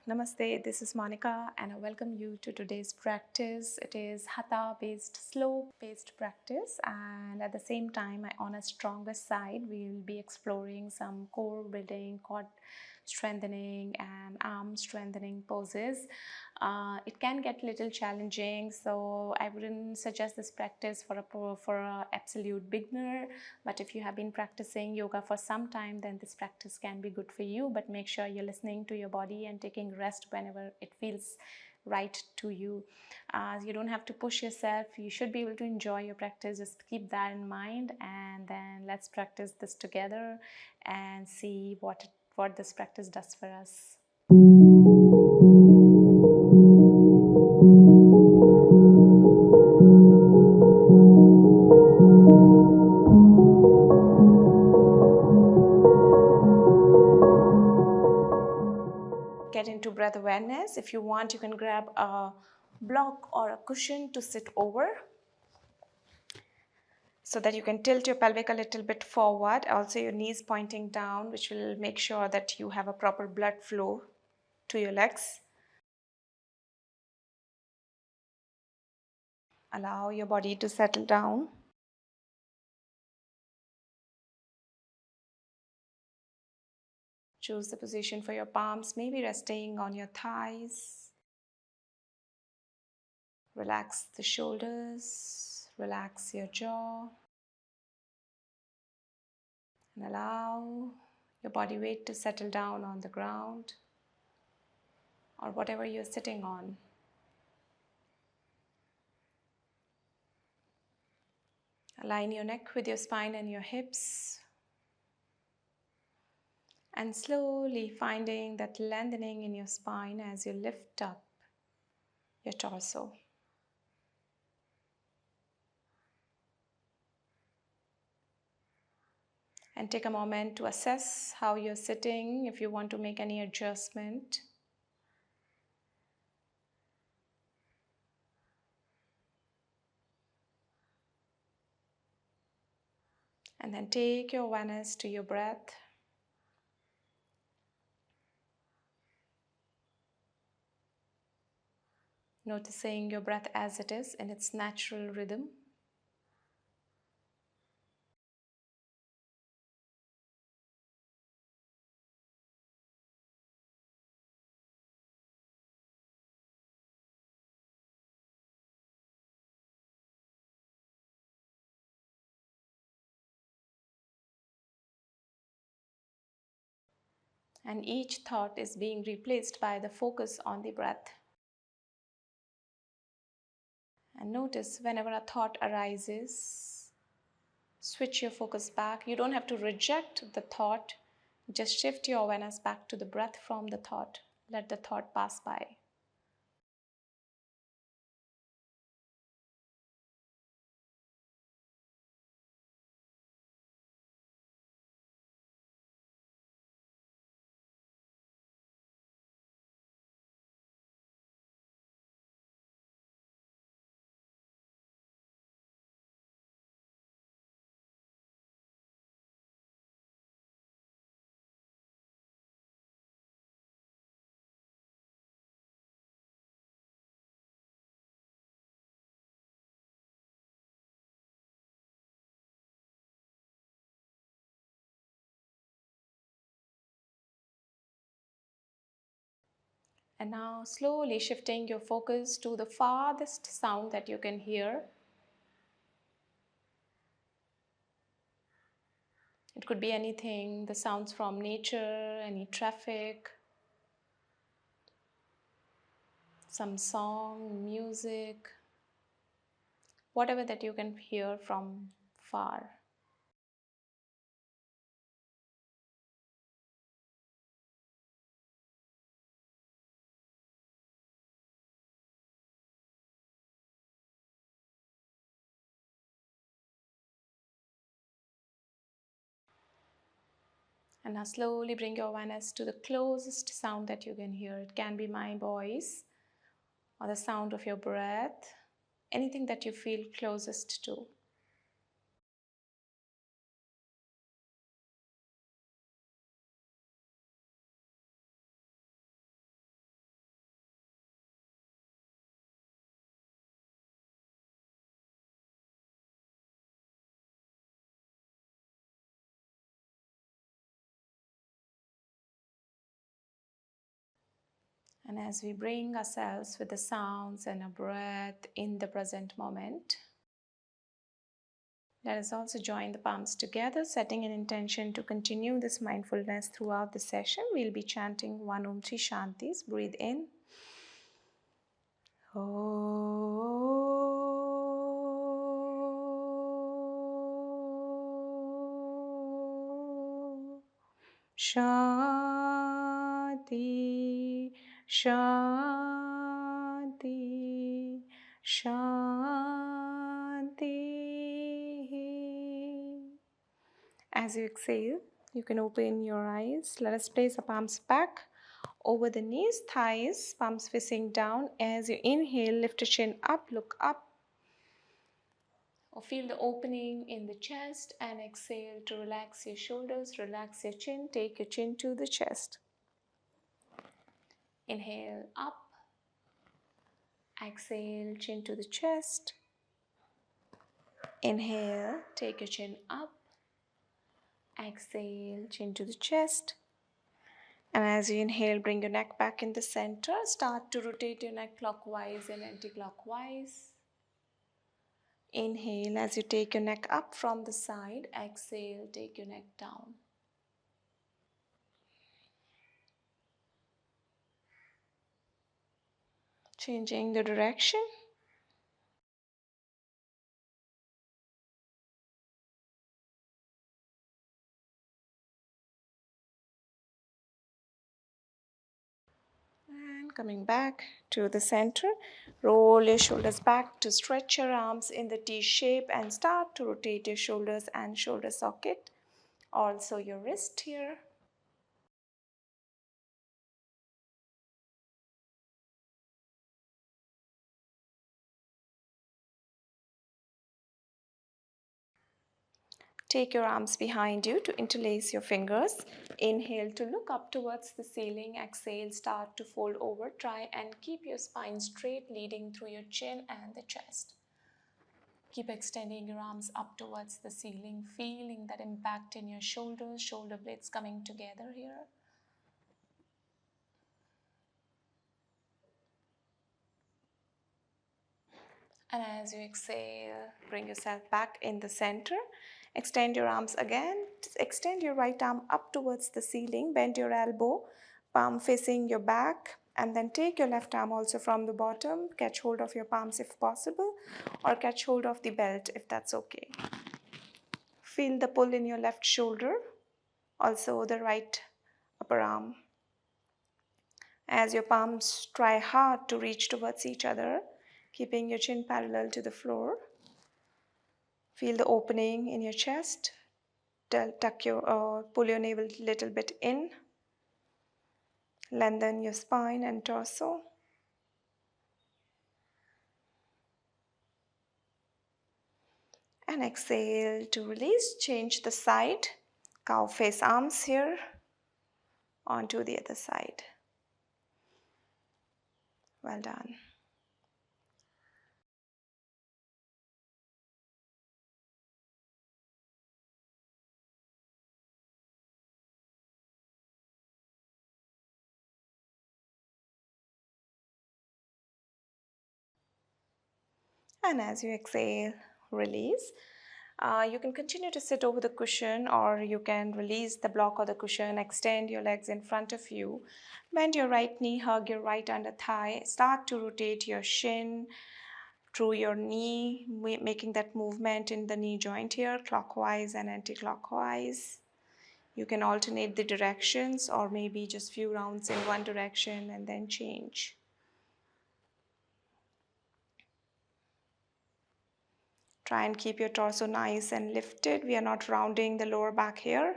Namaste, this is Monica and I welcome you to today's practice. It is Hatha based, slow paced practice, and at the same time, on a stronger side, we will be exploring some core building, core strengthening, and arm strengthening poses. It can get a little challenging, so I wouldn't suggest this practice for a absolute beginner. But if you have been practicing yoga for some time, then this practice can be good for you. But make sure you're listening to your body and taking rest whenever it feels right to you. You don't have to push yourself. You should be able to enjoy your practice. Just keep that in mind, and then let's practice this together and see what this practice does for us. Get into breath awareness. If you want, you can grab a block or a cushion to sit over so that you can tilt your pelvic a little bit forward. Also, your knees pointing down, which will make sure that you have a proper blood flow to your legs. Allow your body to settle down. Choose the position for your palms, maybe resting on your thighs. Relax the shoulders, relax your jaw, and allow your body weight to settle down on the ground or whatever you're sitting on. Align your neck with your spine and your hips, and slowly finding that lengthening in your spine as you lift up your torso. And take a moment to assess how you're sitting, if you want to make any adjustment. And then take your awareness to your breath. Noticing your breath as it is in its natural rhythm. And each thought is being replaced by the focus on the breath. And notice whenever a thought arises, switch your focus back. You don't have to reject the thought. Just shift your awareness back to the breath from the thought. Let the thought pass by. And now slowly shifting your focus to the farthest sound that you can hear. It could be anything, the sounds from nature, any traffic, some song, music, whatever that you can hear from far. And now slowly bring your awareness to the closest sound that you can hear. It can be my voice or the sound of your breath, anything that you feel closest to. And as we bring ourselves with the sounds and a breath in the present moment, let us also join the palms together, setting an intention to continue this mindfulness throughout the session. We'll be chanting one Om Tri Shantis. Breathe in. Shanti, Shanti, Shanti. As you exhale, you can open your eyes. Let us place the palms back over the knees, thighs, palms facing down. As you inhale, lift your chin up, look up. Or feel the opening in the chest, and exhale to relax your shoulders, relax your chin, take your chin to the chest. Inhale up, exhale, chin to the chest. Inhale, take your chin up, exhale, chin to the chest. And as you inhale, bring your neck back in the center. Start to rotate your neck clockwise and anti-clockwise. Inhale as you take your neck up from the side. Exhale, take your neck down. Changing the direction. And coming back to the center, roll your shoulders back to stretch your arms in the T shape and start to rotate your shoulders and shoulder socket. Also your wrist here. Take your arms behind you to interlace your fingers. Inhale to look up towards the ceiling. Exhale, start to fold over. Try and keep your spine straight, leading through your chin and the chest. Keep extending your arms up towards the ceiling, feeling that impact in your shoulders, shoulder blades coming together here. And as you exhale, bring yourself back in the center. Extend your arms again. Extend your right arm up towards the ceiling. Bend your elbow, palm facing your back. And then take your left arm also from the bottom. Catch hold of your palms if possible, or catch hold of the belt if that's okay. Feel the pull in your left shoulder, also the right upper arm. As your palms try hard to reach towards each other, keeping your chin parallel to the floor. Feel the opening in your chest. Pull your navel a little bit in. Lengthen your spine and torso. And exhale to release. Change the side. Cow face arms here onto the other side. Well done. And as you exhale, release. You can continue to sit over the cushion, or you can release the block or the cushion, extend your legs in front of you, bend your right knee, hug your right under thigh, start to rotate your shin through your knee, making that movement in the knee joint here, clockwise and anti-clockwise. You can alternate the directions, or maybe just few rounds in one direction and then change. Try and keep your torso nice and lifted. We are not rounding the lower back here.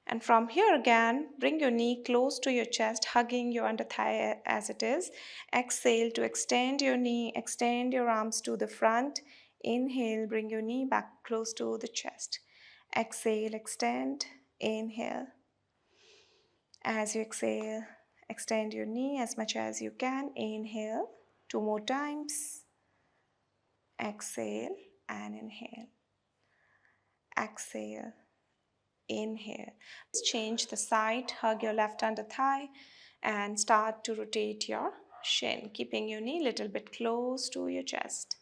And from here again, bring your knee close to your chest, hugging your under thigh as it is. Exhale to extend your knee, extend your arms to the front. Inhale, bring your knee back close to the chest. Exhale, extend, inhale. As you exhale, extend your knee as much as you can. Inhale, 2 more times. Exhale and inhale. Exhale, inhale. Change the side, hug your left under thigh. and start to rotate your shin, keeping your knee a little bit close to your chest.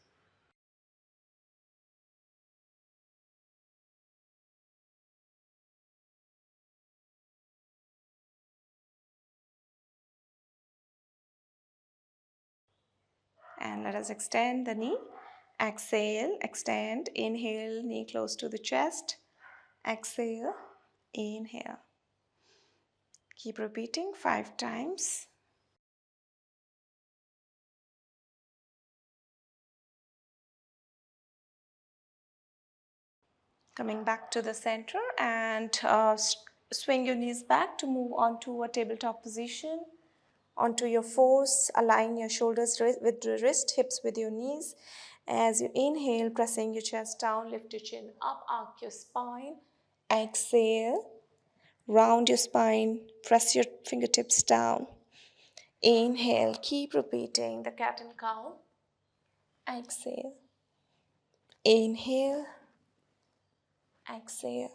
And let us extend the knee. Exhale, extend, inhale, knee close to the chest. Exhale, inhale. Keep repeating 5 times. Coming back to the center and swing your knees back to move on to a tabletop position. Onto your force, align your shoulders with the wrist, hips with your knees. As you inhale, pressing your chest down, lift your chin up, arc your spine. Exhale, round your spine, press your fingertips down. Inhale, keep repeating the cat and cow. Exhale, inhale, exhale.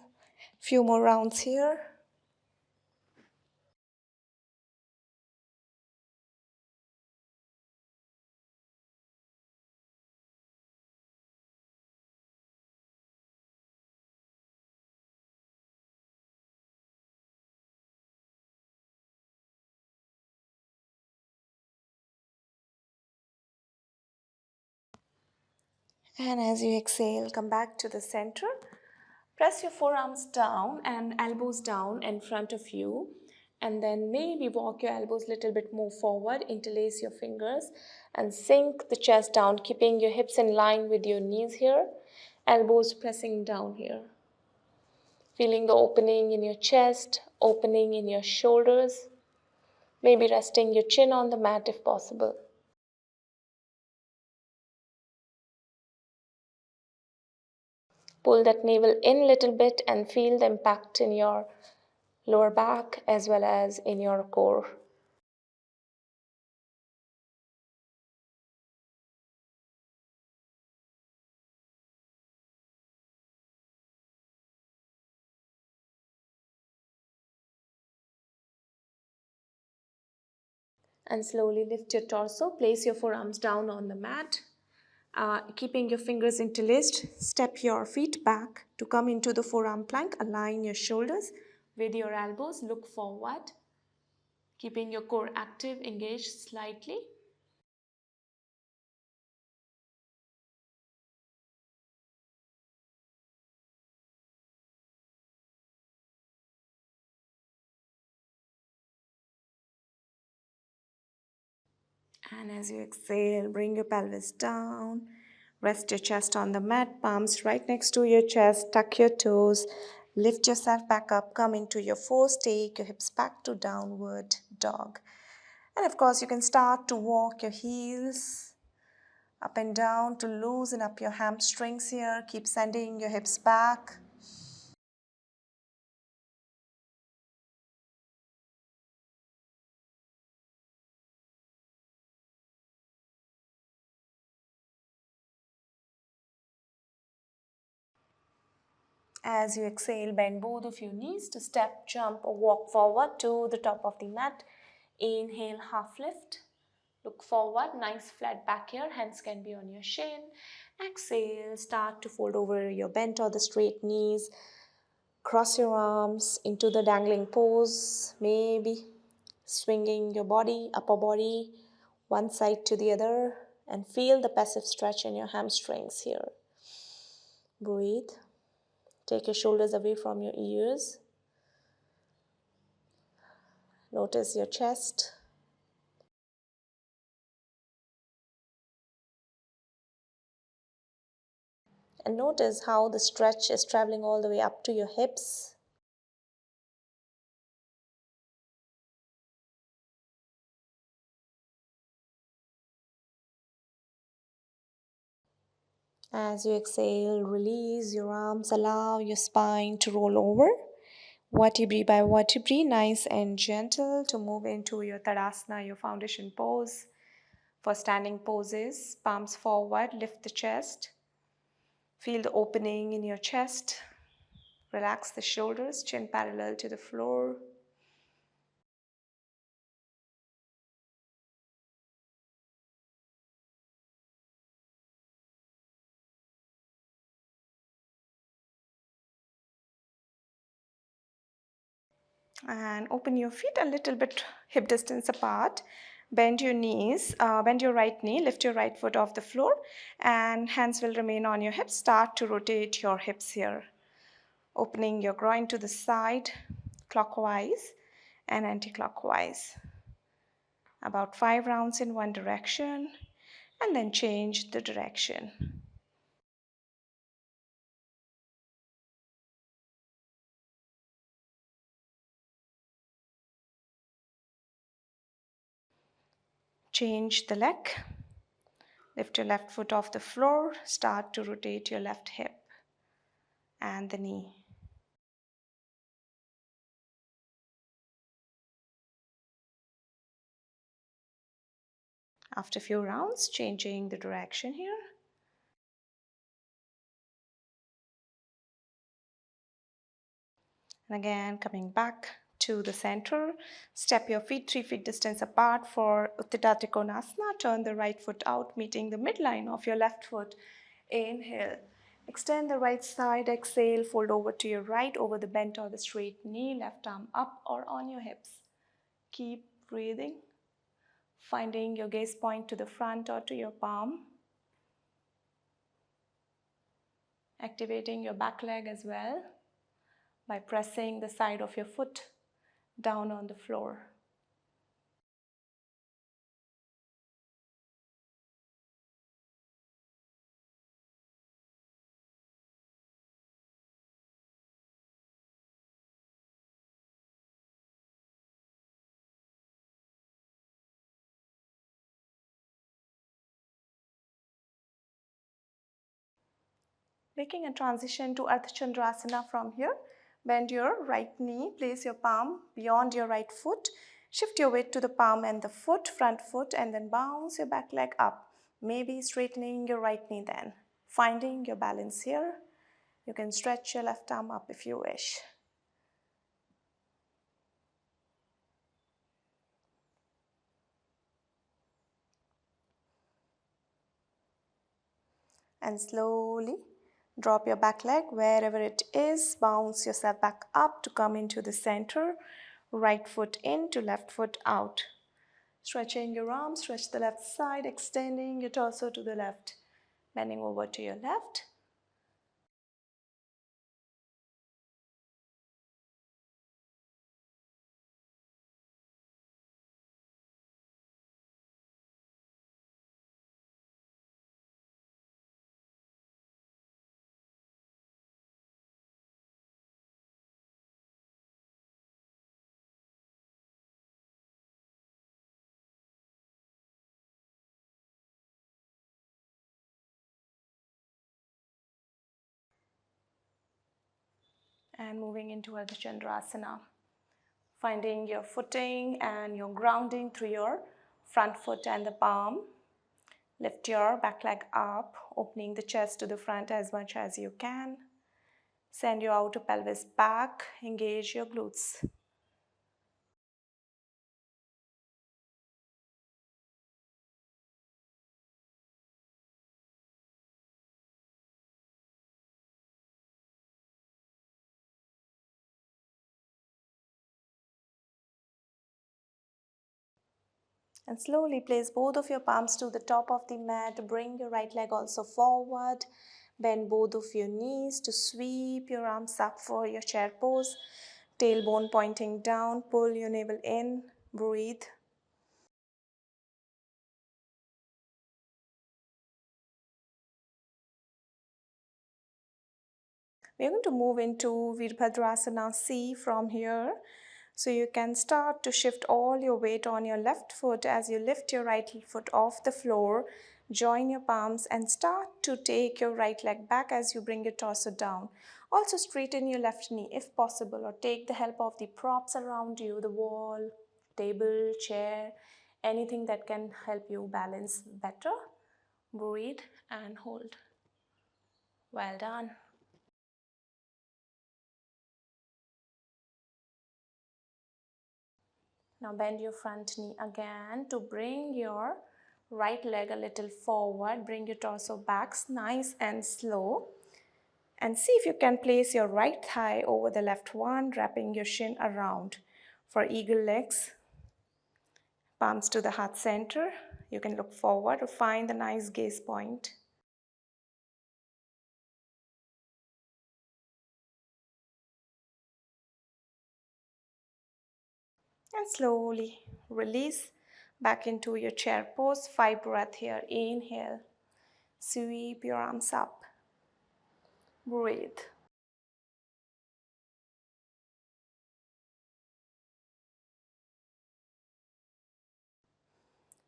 Few more rounds here. And as you exhale, come back to the center. Press your forearms down and elbows down in front of you. And then maybe walk your elbows a little bit more forward, interlace your fingers and sink the chest down, keeping your hips in line with your knees here. Elbows pressing down here. Feeling the opening in your chest, opening in your shoulders. Maybe resting your chin on the mat if possible. Pull that navel in a little bit and feel the impact in your lower back as well as in your core. And slowly lift your torso. Place your forearms down on the mat. Keeping your fingers interlaced, step your feet back to come into the forearm plank. Align your shoulders with your elbows. Look forward. Keeping your core active, engaged slightly. And as you exhale, bring your pelvis down. Rest your chest on the mat, palms right next to your chest. Tuck your toes. Lift yourself back up. Come into your force. Take your hips back to downward dog. And of course, you can start to walk your heels up and down to loosen up your hamstrings here. Keep sending your hips back. As you exhale, bend both of your knees to step, jump, or walk forward to the top of the mat. Inhale, half lift. Look forward, nice flat back here. Hands can be on your shin. Exhale, start to fold over your bent or the straight knees. Cross your arms into the dangling pose. Maybe swinging your body, upper body, one side to the other. And feel the passive stretch in your hamstrings here. Breathe. Take your shoulders away from your ears. Notice your chest. And notice how the stretch is traveling all the way up to your hips. As you exhale, release your arms, allow your spine to roll over. Vertebrae by vertebrae, nice and gentle to move into your Tadasana, your foundation pose. For standing poses, palms forward, lift the chest. Feel the opening in your chest. Relax the shoulders, chin parallel to the floor. And open your feet a little bit hip distance apart. Bend your knees, bend your right knee, lift your right foot off the floor, and hands will remain on your hips. Start to rotate your hips here, opening your groin to the side, clockwise and anti-clockwise. About 5 rounds in one direction, and then change the direction. Change the leg. Lift your left foot off the floor. Start to rotate your left hip and the knee. After a few rounds, changing the direction here. And again, coming back to the center. Step your feet 3 feet distance apart for Utthita Trikonasana. Turn the right foot out, meeting the midline of your left foot. Inhale. Extend the right side. Exhale. Fold over to your right over the bent or the straight knee. Left arm up or on your hips. Keep breathing. Finding your gaze point to the front or to your palm. Activating your back leg as well by pressing the side of your foot down on the floor. Making a transition to Ardha Chandrasana from here. Bend your right knee, place your palm beyond your right foot. Shift your weight to the palm and the foot, front foot, and then bounce your back leg up. Maybe straightening your right knee then. Finding your balance here. You can stretch your left arm up if you wish. And slowly drop your back leg wherever it is. Bounce yourself back up to come into the center. Right foot in to left foot out. Stretching your arms, stretch the left side, extending your torso to the left. Bending over to your left. And moving into Ardha Chandrasana. Finding your footing and your grounding through your front foot and the palm. Lift your back leg up, opening the chest to the front as much as you can. Send your outer pelvis back, engage your glutes. And slowly place both of your palms to the top of the mat. Bring your right leg also forward. Bend both of your knees to sweep your arms up for your chair pose. Tailbone pointing down. Pull your navel in. Breathe. We're going to move into Virabhadrasana C from here. So you can start to shift all your weight on your left foot as you lift your right foot off the floor. Join your palms and start to take your right leg back as you bring your torso down. Also straighten your left knee if possible, or take the help of the props around you, the wall, table, chair, anything that can help you balance better. Breathe and hold. Well done. Now bend your front knee again to bring your right leg a little forward. Bring your torso back nice and slow. And see if you can place your right thigh over the left one, wrapping your shin around. For eagle legs, palms to the heart center. You can look forward or find the nice gaze point. And slowly release back into your chair pose. 5 breaths here. Inhale. Sweep your arms up. Breathe.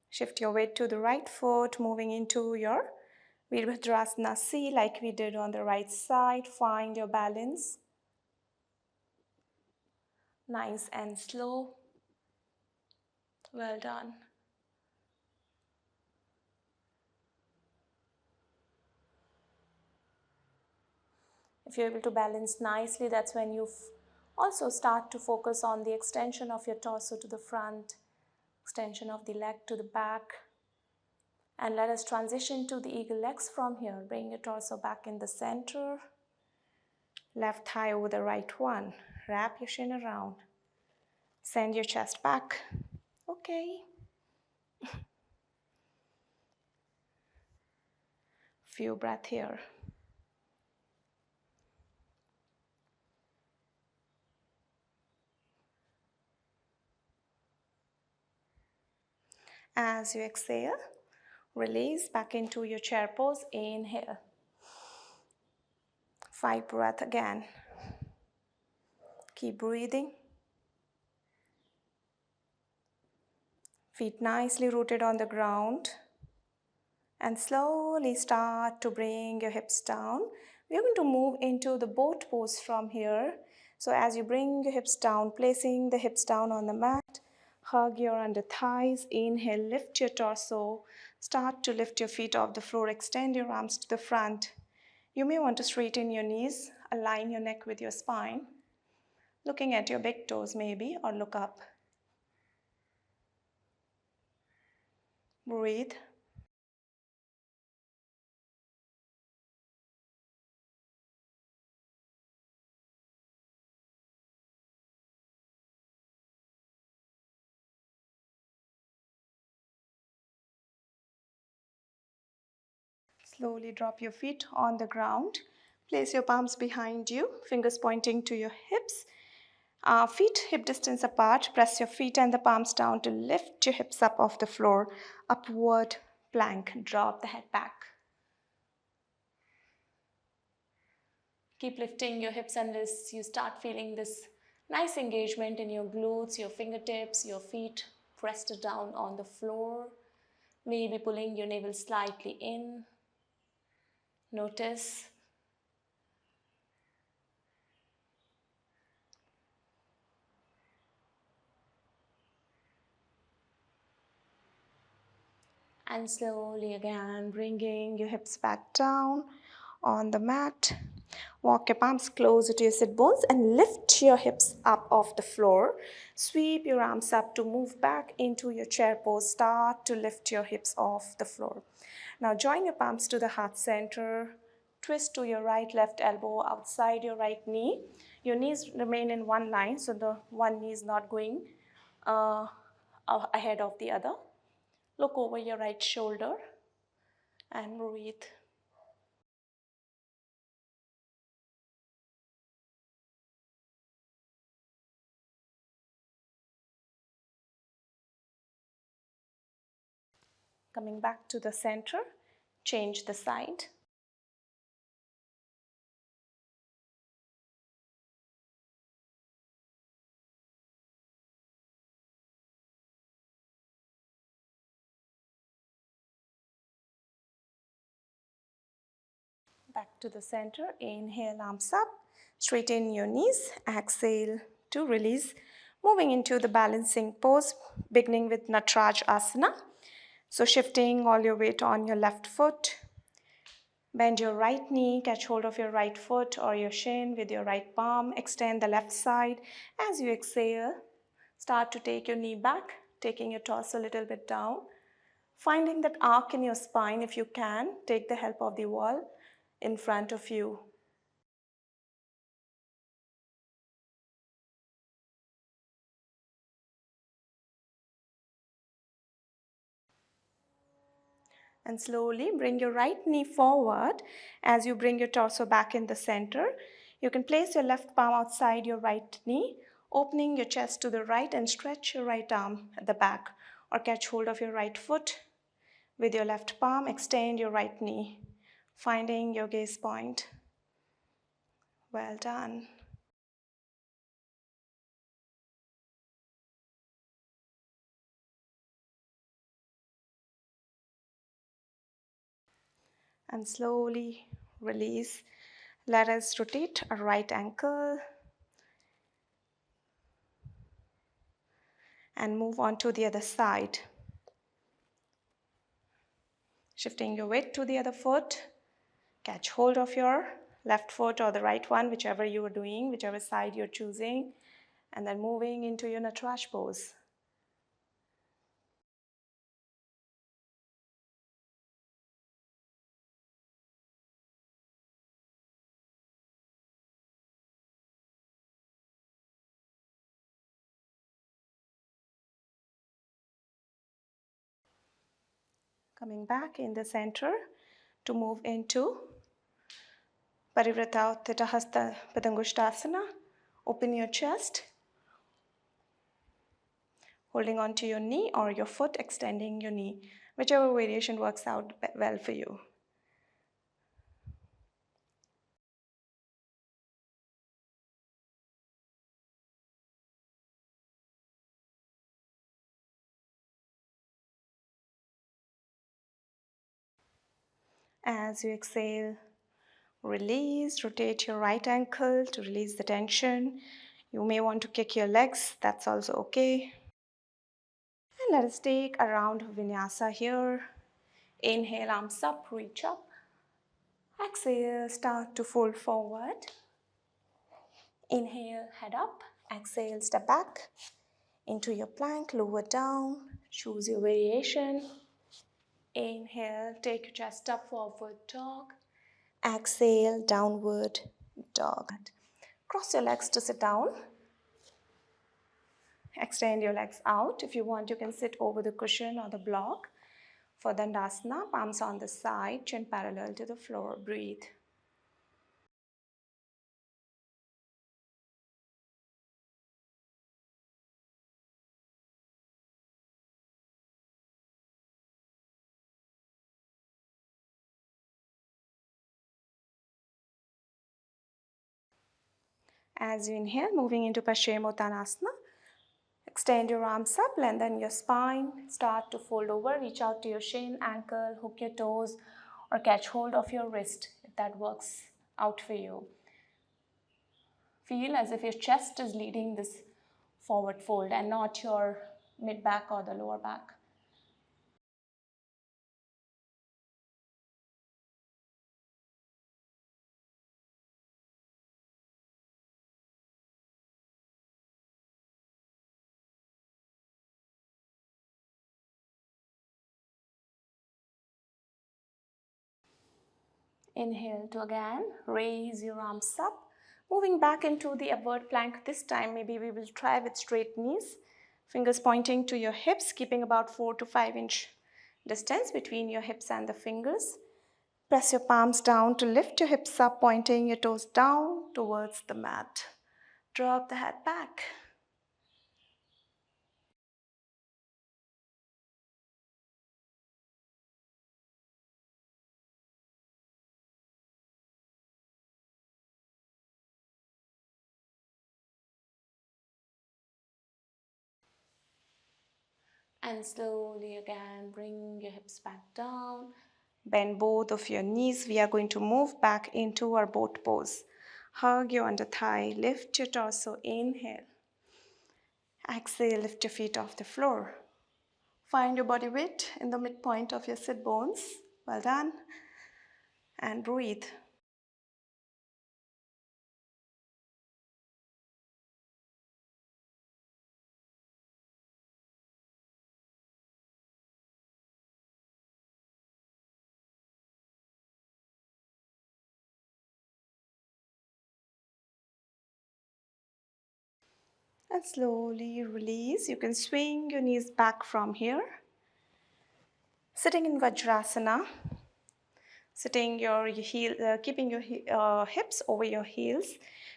Shift your weight to the right foot, moving into your Virabhadrasana C like we did on the right side. Find your balance. Nice and slow. Well done. If you're able to balance nicely, that's when you also start to focus on the extension of your torso to the front, extension of the leg to the back. And let us transition to the eagle legs from here. Bring your torso back in the center. Left thigh over the right one. Wrap your shin around. Send your chest back. Okay. Few breaths here. As you exhale, release back into your chair pose. Inhale. 5 breaths again. Keep breathing. Feet nicely rooted on the ground. And slowly start to bring your hips down. We're going to move into the boat pose from here. So as you bring your hips down, placing the hips down on the mat, hug your under thighs. Inhale, lift your torso. Start to lift your feet off the floor. Extend your arms to the front. You may want to straighten your knees, align your neck with your spine, looking at your big toes maybe, or look up. Breathe. Slowly drop your feet on the ground. Place your palms behind you, fingers pointing to your hips. Feet hip distance apart. Press your feet and the palms down to lift your hips up off the floor. Upward plank. Drop the head back. Keep lifting your hips unless you start feeling this nice engagement in your glutes, your fingertips, your feet pressed down on the floor. Maybe pulling your navel slightly in. Notice. And slowly again bringing your hips back down on the mat. Walk your palms closer to your sit bones and lift your hips up off the floor. Sweep your arms up to move back into your chair pose. Start to lift your hips off the floor. Now join your palms to the heart center. Twist to your right left elbow outside your right knee. Your knees remain in one line, so the one knee is not going ahead of the other. Look over your right shoulder and breathe. Coming back to the center, change the side. Back to the center. Inhale, arms up. Straighten your knees. Exhale to release. Moving into the balancing pose, beginning with Nataraj Asana. So shifting all your weight on your left foot. Bend your right knee, catch hold of your right foot or your shin with your right palm. Extend the left side. As you exhale, start to take your knee back, taking your torso a little bit down. Finding that arc in your spine, if you can, take the help of the wall in front of you. And slowly bring your right knee forward as you bring your torso back in the center. You can place your left palm outside your right knee, opening your chest to the right and stretch your right arm at the back, or catch hold of your right foot with your left palm, extend your right knee, finding your gaze point. Well done. And slowly release. Let us rotate our right ankle and move on to the other side. Shifting your weight to the other foot. Catch hold of your left foot or the right one, whichever you are doing, whichever side you're choosing, and then moving into your Nataraj pose. Coming back in the center to move into Parivrata Uttita Hasta Padangusthasana. Open your chest, holding on to your knee or your foot, extending your knee, whichever variation works out well for you. As you exhale, release, rotate your right ankle to release the tension. You may want to kick your legs, that's also okay. And let us take a round of vinyasa here. Inhale, arms up, reach up. Exhale, start to fold forward. Inhale, head up. Exhale, step back into your plank, lower down. Choose your variation. Inhale, take your chest up, forward dog. Exhale, downward dog. Cross your legs to sit down. Extend your legs out. If you want, you can sit over the cushion or the block. For Dandasana, palms on the side, chin parallel to the floor. Breathe. As you inhale, moving into Paschimottanasana, extend your arms up, lengthen your spine, start to fold over, reach out to your shin, ankle, hook your toes, or catch hold of your wrist if that works out for you. Feel as if your chest is leading this forward fold and not your mid back or the lower back. Inhale to again raise your arms up, moving back into the upward plank. This time maybe we will try with straight knees, fingers pointing to your hips, keeping about 4 to 5 inch distance between your hips and the fingers. Press your palms down to lift your hips up, pointing your toes down towards the mat. Drop the head back. And slowly again bring your hips back down. Bend both of your knees. We are going to move back into our boat pose. Hug your under thigh, lift your torso, inhale. Exhale, lift your feet off the floor. Find your body weight in the midpoint of your sit bones. Well done. And breathe. And slowly release. You can swing your knees back from here. Sitting in Vajrasana, keeping your hips over your heels.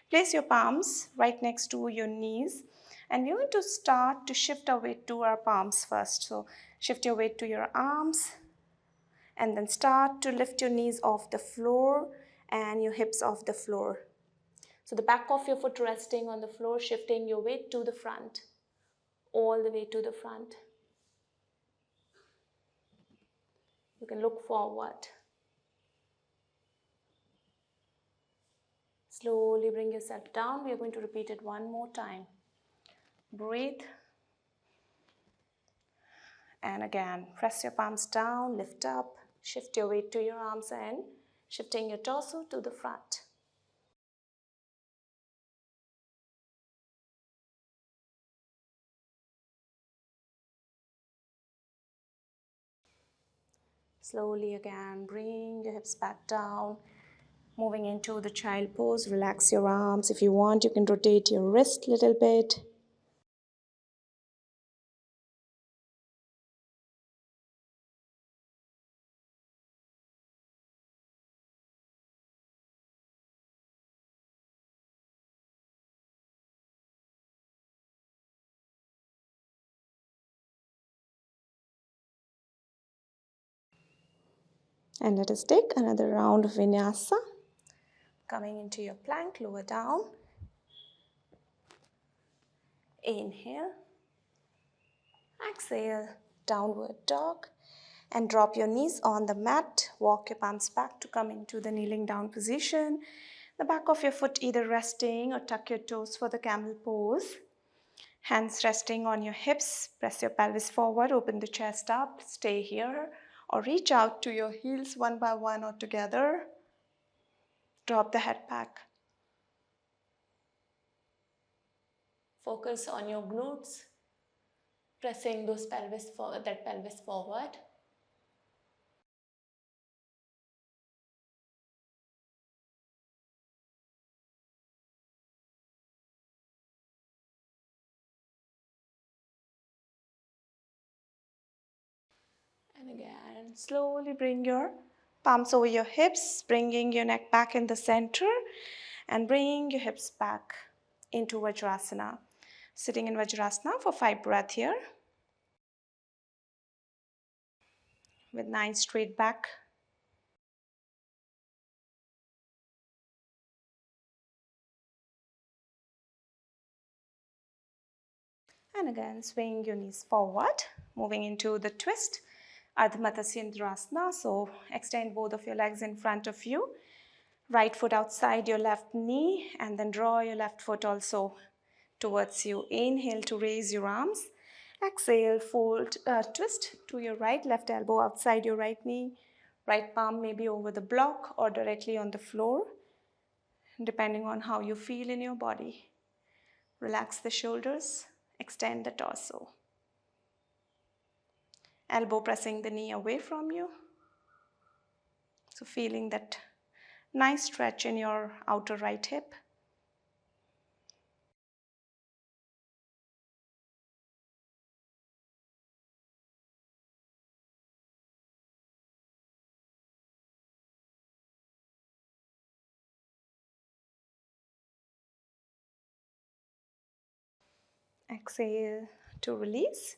Place your palms right next to your knees, and we're going to start to shift our weight to our palms first. So shift your weight to your arms, and then start to lift your knees off the floor and your hips off the floor. So the back of your foot resting on the floor, shifting your weight to the front, all the way to the front. You can look forward. Slowly bring yourself down. We are going to repeat it one more time. Breathe. And again, press your palms down, lift up, shift your weight to your arms and shifting your torso to the front. Slowly again, bring your hips back down. Moving into the child pose, relax your arms. If you want, you can rotate your wrist a little bit. And let us take another round of vinyasa. Coming into your plank, lower down. Inhale. Exhale, downward dog. And drop your knees on the mat. Walk your palms back to come into the kneeling down position. The back of your foot either resting or tuck your toes for the camel pose. Hands resting on your hips. Press your pelvis forward, open the chest up, stay here. Or reach out to your heels one by one or together. Drop the head back. Focus on your glutes. Pressing that pelvis forward. And again, slowly bring your palms over your hips, bringing your neck back in the center and bring your hips back into Vajrasana. Sitting in Vajrasana for 5 breaths here. With 9 straight back. And again, swing your knees forward, moving into the twist, Ardha Matsyendrasana. So extend both of your legs in front of you. Right foot outside your left knee, and then draw your left foot also towards you. Inhale to raise your arms. Exhale, twist to your right, left elbow outside your right knee. Right palm maybe over the block or directly on the floor, depending on how you feel in your body. Relax the shoulders, extend the torso. Elbow pressing the knee away from you. So feeling that nice stretch in your outer right hip. Exhale to release.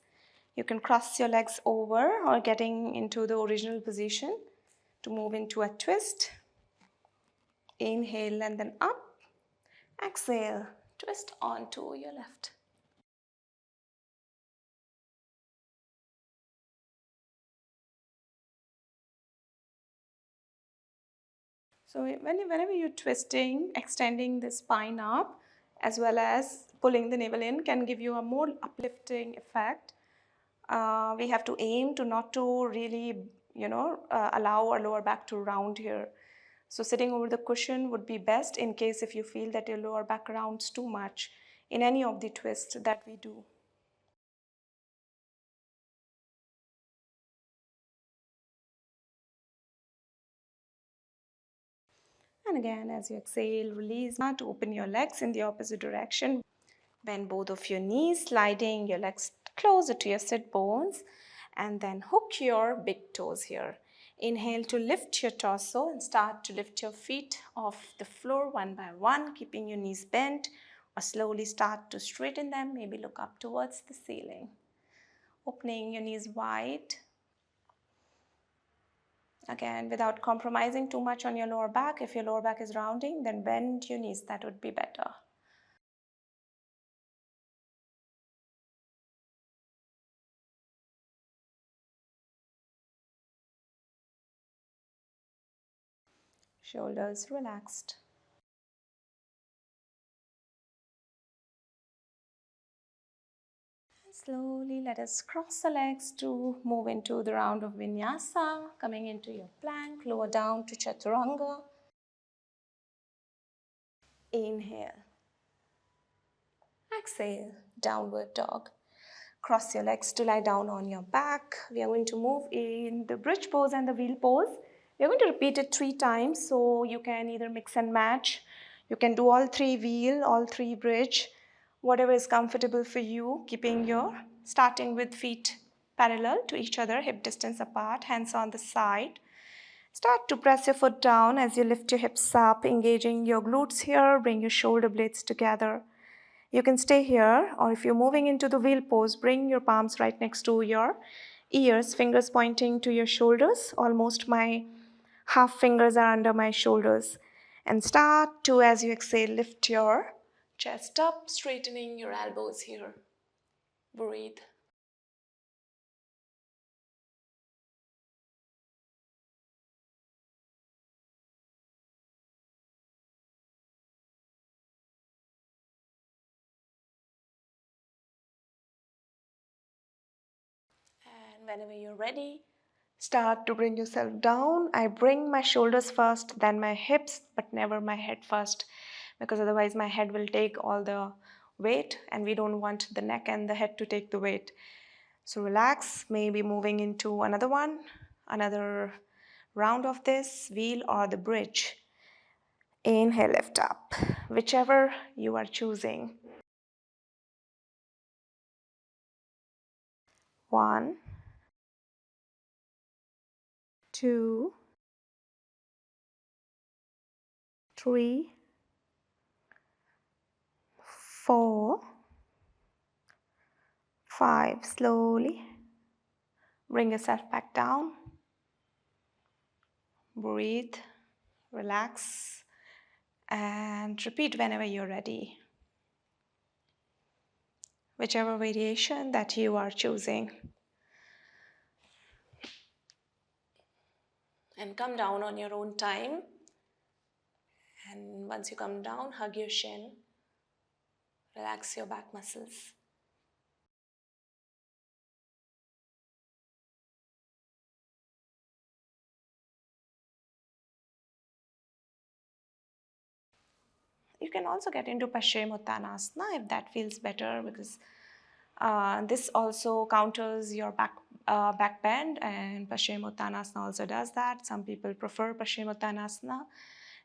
You can cross your legs over or getting into the original position to move into a twist. Inhale and then up. Exhale, twist onto your left. So whenever you're twisting, extending the spine up as well as pulling the navel in can give you a more uplifting effect. We have to aim to not to really, allow our lower back to round here. So sitting over the cushion would be best in case if you feel that your lower back rounds too much in any of the twists that we do. And again, as you exhale, release to open your legs in the opposite direction. Bend both of your knees, sliding your legs closer to your sit bones. and then hook your big toes here. Inhale to lift your torso and start to lift your feet off the floor one by one, keeping your knees bent, or slowly start to straighten them, maybe look up towards the ceiling. Opening your knees wide. Again, without compromising too much on your lower back. If your lower back is rounding, then bend your knees, that would be better. Shoulders relaxed. And slowly let us cross the legs to move into the round of vinyasa, coming into your plank, lower down to chaturanga. Inhale. Exhale, downward dog. Cross your legs to lie down on your back. We are going to move in the bridge pose and the wheel pose. We are going to repeat it 3 times, so you can either mix and match. You can do all 3 wheel, all 3 bridge, whatever is comfortable for you, keeping your starting with feet parallel to each other, hip distance apart, hands on the side. Start to press your foot down as you lift your hips up, engaging your glutes here, bring your shoulder blades together. You can stay here, or if you're moving into the wheel pose, bring your palms right next to your ears, fingers pointing to your shoulders. Almost my half fingers are under my shoulders. And start to, as you exhale, lift your chest up, straightening your elbows here. Breathe. And whenever you're ready, start to bring yourself down. I bring my shoulders first, then my hips, but never my head first, because otherwise my head will take all the weight and we don't want the neck and the head to take the weight. So relax, maybe moving into another one, another round of this wheel or the bridge. Inhale, lift up, whichever you are choosing. 1, 2, 3, 4, 5. Slowly bring yourself back down. Breathe, relax, and repeat whenever you're ready. Whichever variation that you are choosing. And come down on your own time. And once you come down, hug your shin. Relax your back muscles. You can also get into Paschimottanasana if that feels better, because this also counters your back bend, and Paschimottanasana also does that. Some people prefer Paschimottanasana,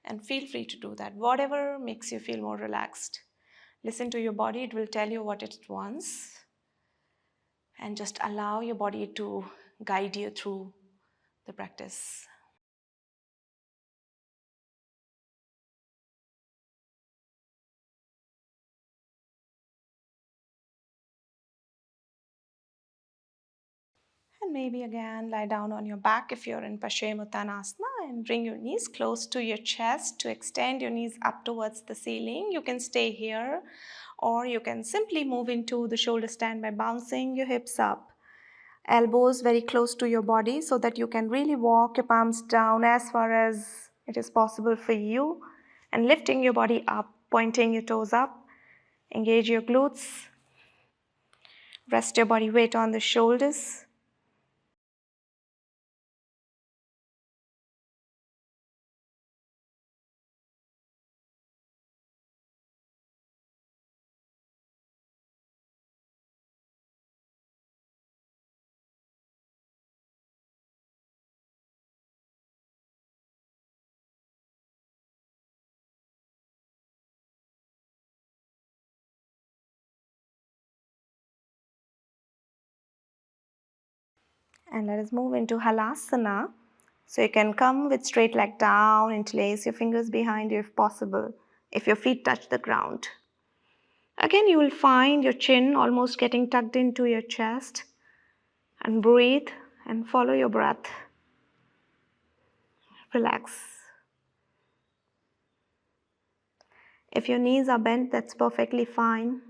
and feel free to do that. Whatever makes you feel more relaxed. Listen to your body, it will tell you what it wants, and just allow your body to guide you through the practice. And maybe again lie down on your back if you're in Paschimottanasana, and bring your knees close to your chest to extend your knees up towards the ceiling. You can stay here, or you can simply move into the shoulder stand by bouncing your hips up. Elbows very close to your body so that you can really walk your palms down as far as it is possible for you, and lifting your body up, pointing your toes up. Engage your glutes. Rest your body weight on the shoulders. And let us move into Halasana. So you can come with straight leg down, interlace your fingers behind you if possible, if your feet touch the ground. Again, you will find your chin almost getting tucked into your chest, and breathe and follow your breath. Relax. If your knees are bent, that's perfectly fine.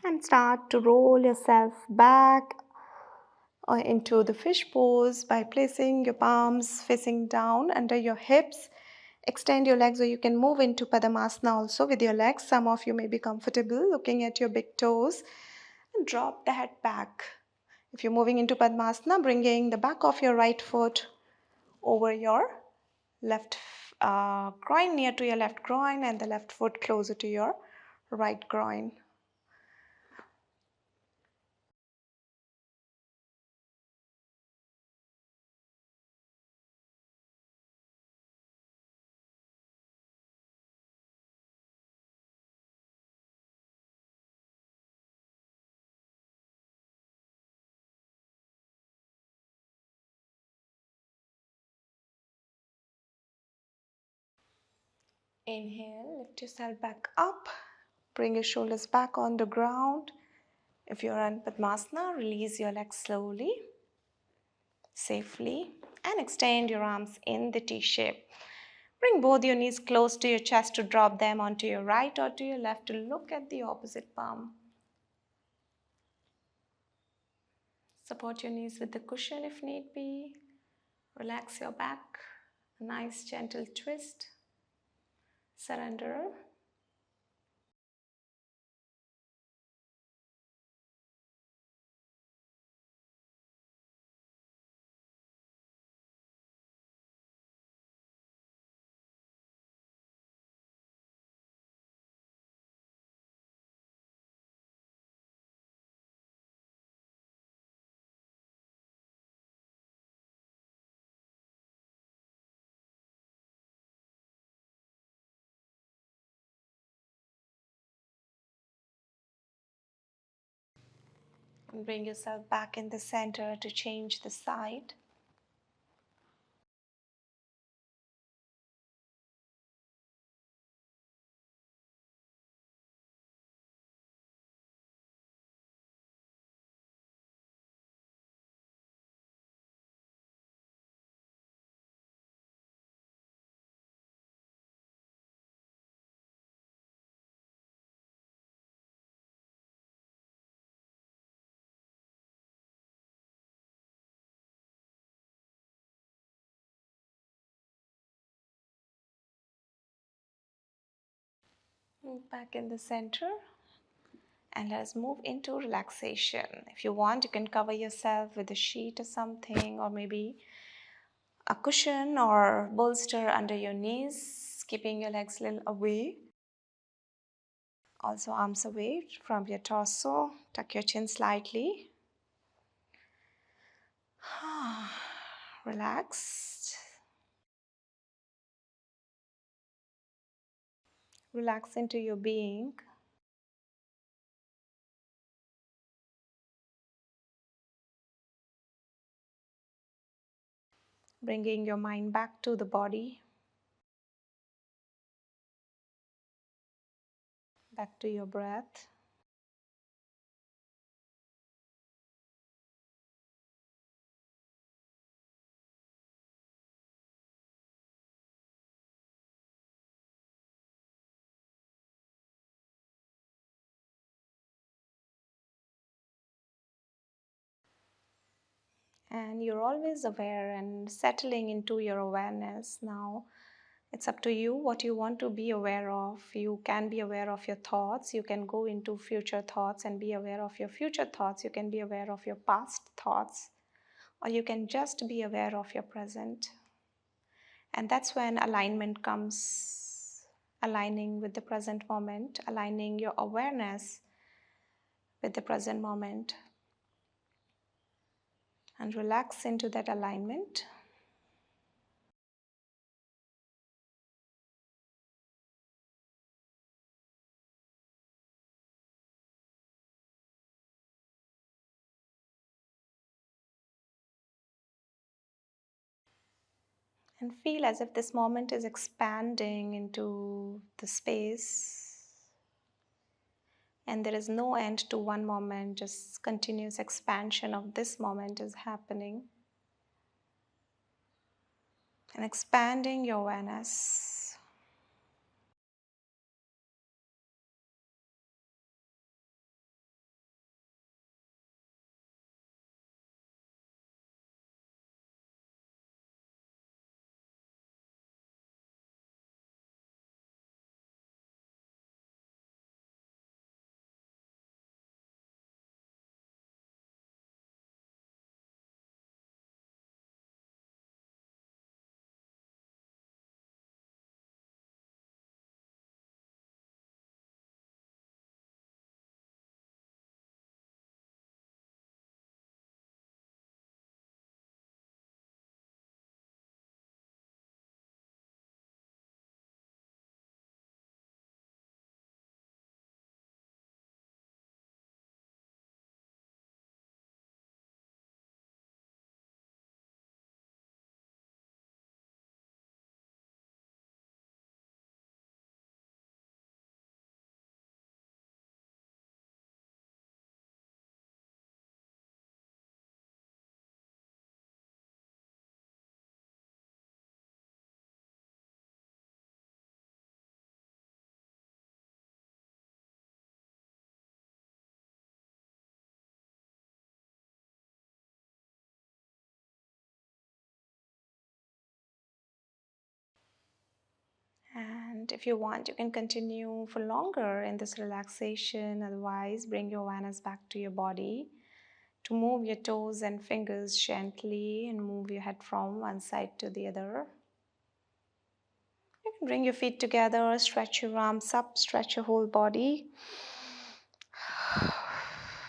And start to roll yourself back or into the fish pose by placing your palms facing down under your hips. Extend your legs, or you can move into Padmasana also with your legs. Some of you may be comfortable looking at your big toes. And drop the head back. If you're moving into Padmasana, bringing the back of your right foot over your left groin, near to your left groin, and the left foot closer to your right groin. Inhale, lift yourself back up. Bring your shoulders back on the ground. If you're in Padmasana, release your legs slowly, safely, and extend your arms in the T shape. Bring both your knees close to your chest to drop them onto your right or to your left to look at the opposite palm. Support your knees with the cushion if need be. Relax your back. A nice gentle twist. Surrender. And bring yourself back in the center to change the side. Move back in the center. And let's move into relaxation. If you want, you can cover yourself with a sheet or something, or maybe a cushion or bolster under your knees, keeping your legs a little away. Also, arms away from your torso. Tuck your chin slightly. Relaxed. Relax into your being. Bringing your mind back to the body, back to your breath. And you're always aware and settling into your awareness. Now it's up to you what you want to be aware of. You can be aware of your thoughts. You can go into future thoughts and be aware of your future thoughts. You can be aware of your past thoughts, or you can just be aware of your present. And that's when alignment comes, aligning with the present moment, aligning your awareness with the present moment. and relax into that alignment. And feel as if this moment is expanding into the space, and there is no end to one moment, just continuous expansion of this moment is happening. And expanding your awareness. And if you want, you can continue for longer in this relaxation. Otherwise, bring your awareness back to your body to move your toes and fingers gently and move your head from one side to the other. You can bring your feet together, stretch your arms up, stretch your whole body.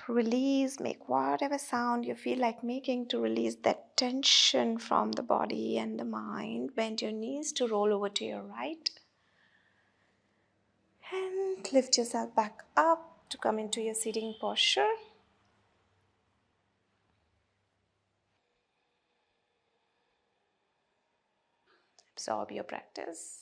Release, make whatever sound you feel like making to release that tension from the body and the mind. Bend your knees to roll over to your right. And lift yourself back up to come into your seating posture. Absorb your practice.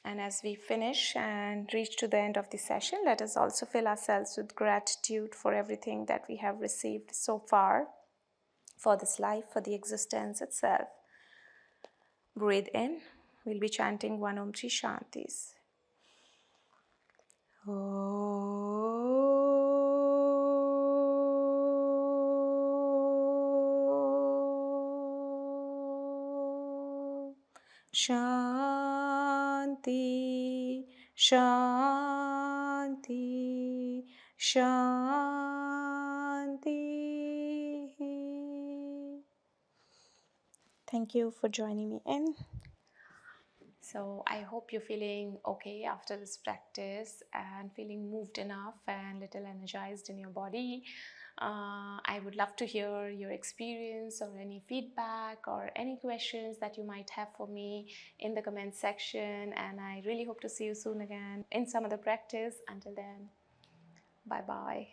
And as we finish and reach to the end of the session, let us also fill ourselves with gratitude for everything that we have received so far, for this life, for the existence itself. Breathe in. We'll be chanting one Om Tri Shantis. Shanti, Shanti, Shanti. Thank you for joining me in. So I hope you're feeling okay after this practice and feeling moved enough and little energized in your body. I would love to hear your experience or any feedback or any questions that you might have for me in the comment section, and I really hope to see you soon again in some other practice. Until then, bye bye.